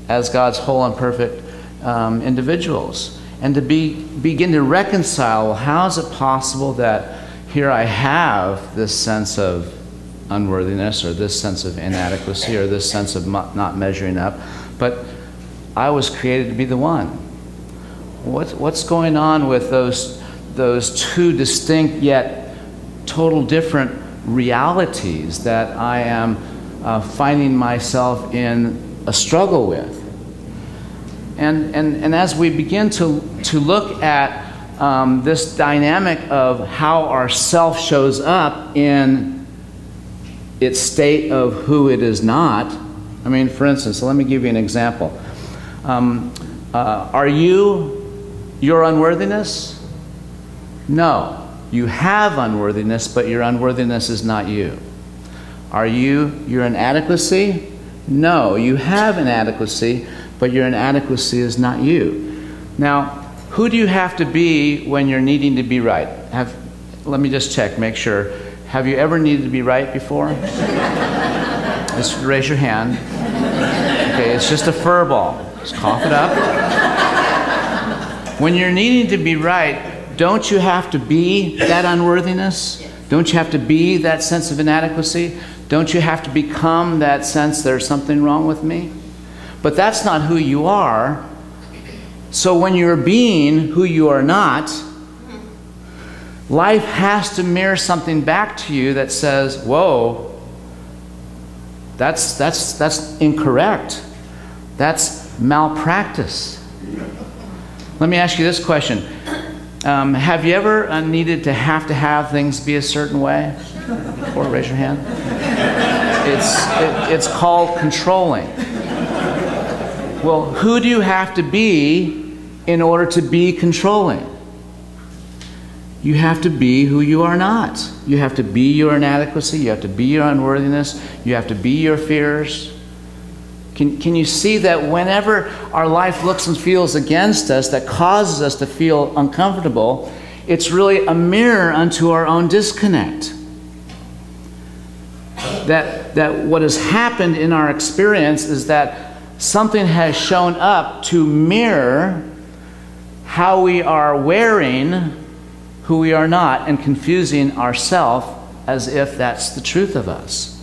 as God's whole and perfect individuals. And to begin to reconcile, well, how is it possible that here I have this sense of unworthiness, or this sense of inadequacy, or this sense of not measuring up, but I was created to be the one. What's going on with those two distinct yet total different realities that I am finding myself in a struggle with? And as we begin to look at this dynamic of how our self shows up in its state of who it is not. I mean, for instance, let me give you an example. Are you your unworthiness? No. You have unworthiness, but your unworthiness is not you. Are you your inadequacy? No. You have inadequacy, but your inadequacy is not you. Now, who do you have to be when you're needing to be right? Let me just check, make sure. Have you ever needed to be right before? Just raise your hand. Okay, it's just a fur ball. Just cough it up. When you're needing to be right, don't you have to be that unworthiness? Don't you have to be that sense of inadequacy? Don't you have to become that sense there's something wrong with me? But that's not who you are. So when you're being who you are not, life has to mirror something back to you that says, whoa, that's incorrect. That's malpractice. Let me ask you this question. Have you ever needed to have things be a certain way? Or raise your hand. It's called controlling. Well, who do you have to be in order to be controlling? You have to be who you are not. You have to be your inadequacy. You have to be your unworthiness. You have to be your fears. Can you see that whenever our life looks and feels against us, that causes us to feel uncomfortable, it's really a mirror unto our own disconnect. That what has happened in our experience is that something has shown up to mirror how we are wearing who we are not, and confusing ourselves as if that's the truth of us.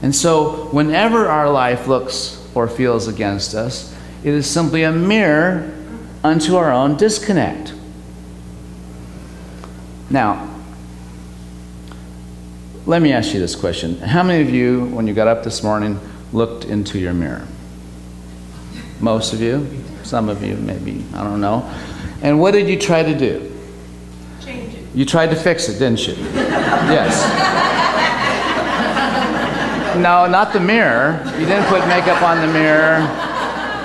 And so whenever our life looks or feels against us, it is simply a mirror unto our own disconnect. Now, let me ask you this question. How many of you, when you got up this morning, looked into your mirror? Most of you? Some of you, maybe, I don't know. And what did you try to do? Change it. You tried to fix it, didn't you? Yes. No, not the mirror. You didn't put makeup on the mirror.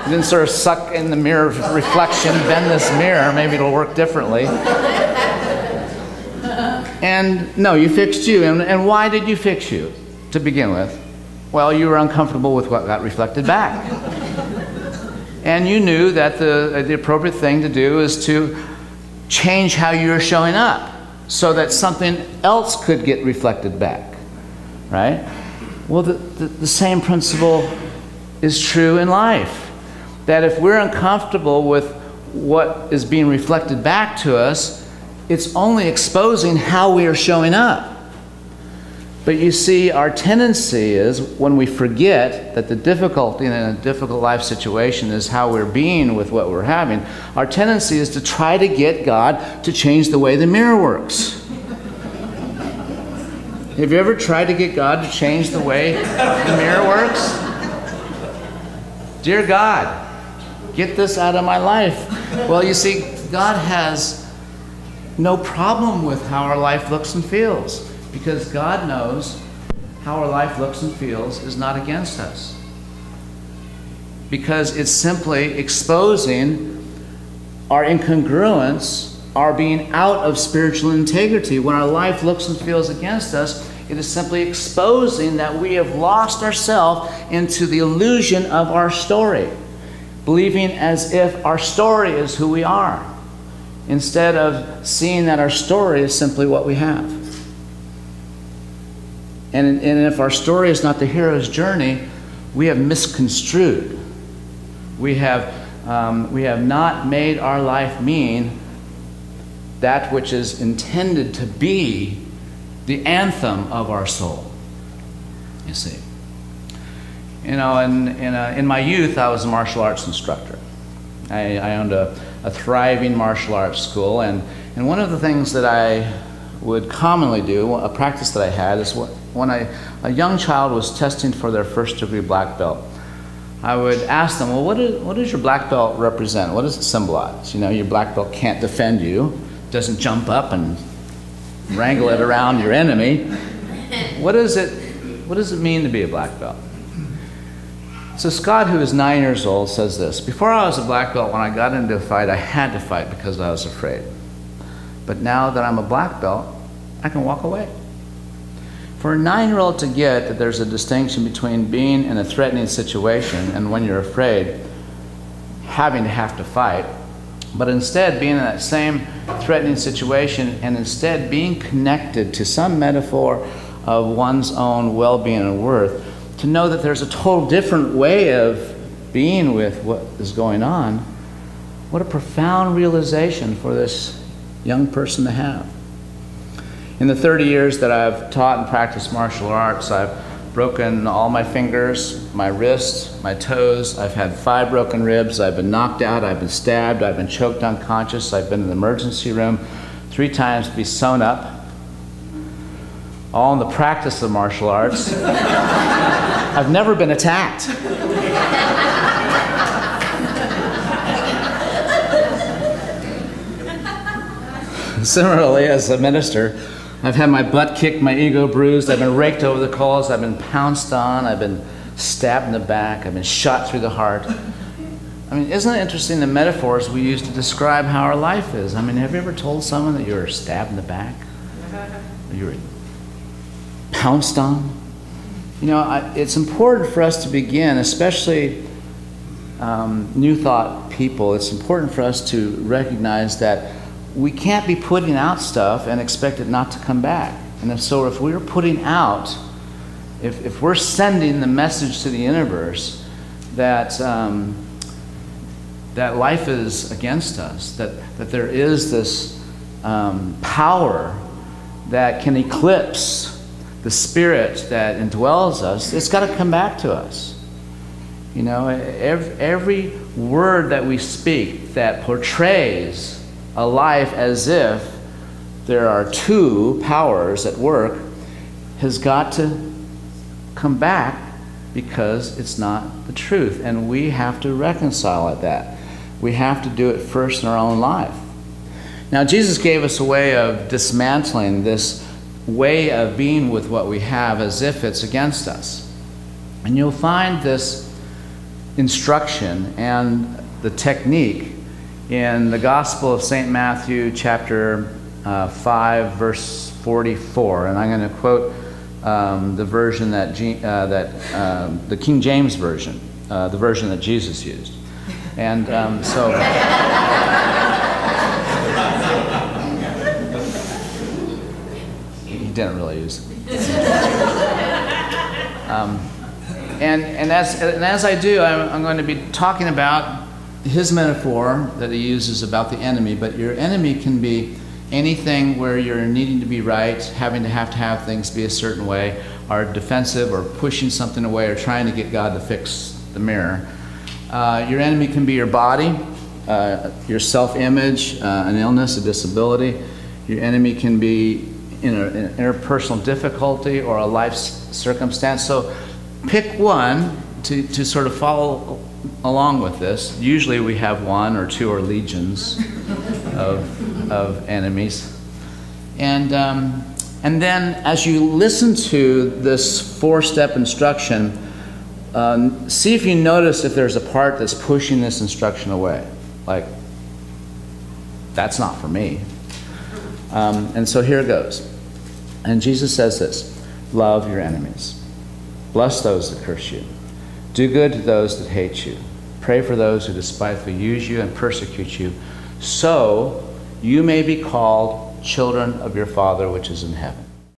You didn't sort of suck in the mirror reflection, bend this mirror, maybe it'll work differently. And no, you fixed you. And why did you fix you to begin with? Well, you were uncomfortable with what got reflected back. And you knew that the appropriate thing to do is to change how you're showing up so that something else could get reflected back, right? Well, the same principle is true in life. That if we're uncomfortable with what is being reflected back to us, it's only exposing how we are showing up. But you see, our tendency is, when we forget that the difficulty in a difficult life situation is how we're being with what we're having, our tendency is to try to get God to change the way the mirror works. Have you ever tried to get God to change the way the mirror works? Dear God, get this out of my life. Well, you see, God has no problem with how our life looks and feels, because God knows how our life looks and feels is not against us. Because it's simply exposing our incongruence, our being out of spiritual integrity. When our life looks and feels against us, it is simply exposing that we have lost ourselves into the illusion of our story, believing as if our story is who we are, instead of seeing that our story is simply what we have. And if our story is not the hero's journey, we have misconstrued We have not made our life mean that which is intended to be the anthem of our soul, you see. You know, in my youth, I was a martial arts instructor. I owned a thriving martial arts school, and one of the things that I would commonly do, a practice that I had, is when a young child was testing for their first-degree black belt, I would ask them, well, what does your black belt represent? What does it symbolize? You know, your black belt can't defend you, doesn't jump up and wrangle it around your enemy. What does it mean to be a black belt? So Scott, who is 9 years old, says this: before I was a black belt, when I got into a fight, I had to fight because I was afraid. But now that I'm a black belt, I can walk away. For a 9-year-old to get that there's a distinction between being in a threatening situation and when you're afraid, having to have to fight, but instead being in that same threatening situation and instead being connected to some metaphor of one's own well-being and worth, to know that there's a total different way of being with what is going on, what a profound realization for this young person to have. In the 30 years that I've taught and practiced martial arts, I've broken all my fingers, my wrists, my toes. I've had 5 broken ribs. I've been knocked out. I've been stabbed. I've been choked unconscious. I've been in the emergency room 3 times to be sewn up, all in the practice of martial arts. I've never been attacked. Similarly, as a minister, I've had my butt kicked, my ego bruised, I've been raked over the coals, I've been pounced on, I've been stabbed in the back, I've been shot through the heart. I mean, isn't it interesting the metaphors we use to describe how our life is? I mean, have you ever told someone that you were stabbed in the back? Or you were pounced on? You know, it's important for us to begin, especially New Thought people, it's important for us to recognize that we can't be putting out stuff and expect it not to come back. And if we're putting out, if we're sending the message to the universe that that life is against us, that there is this power that can eclipse the spirit that indwells us, it's got to come back to us. You know, every word that we speak that portrays a life as if there are 2 powers at work has got to come back, because it's not the truth, and we have to reconcile at that. We have to do it first in our own life. Now, Jesus gave us a way of dismantling this way of being with what we have as if it's against us. And you'll find this instruction and the technique in the Gospel of St. Matthew, chapter 5, verse 44. And I'm going to quote the version that the King James Version, the version that Jesus used. And so... he didn't really use it. And as I do, I'm going to be talking about his metaphor that he uses about the enemy. But your enemy can be anything where you're needing to be right, having to have things be a certain way, or defensive, or pushing something away, or trying to get God to fix the mirror. Your enemy can be your body, your self-image, an illness, a disability. Your enemy can be an interpersonal difficulty or a life circumstance. So pick one to sort of follow along with this. Usually we have 1 or 2 or legions of enemies. And then as you listen to this 4-step instruction, see if you notice if there's a part that's pushing this instruction away. Like, that's not for me. And so here it goes. And Jesus says this: love your enemies. Bless those that curse you. Do good to those that hate you. Pray for those who despitefully use you and persecute you, so you may be called children of your Father which is in heaven.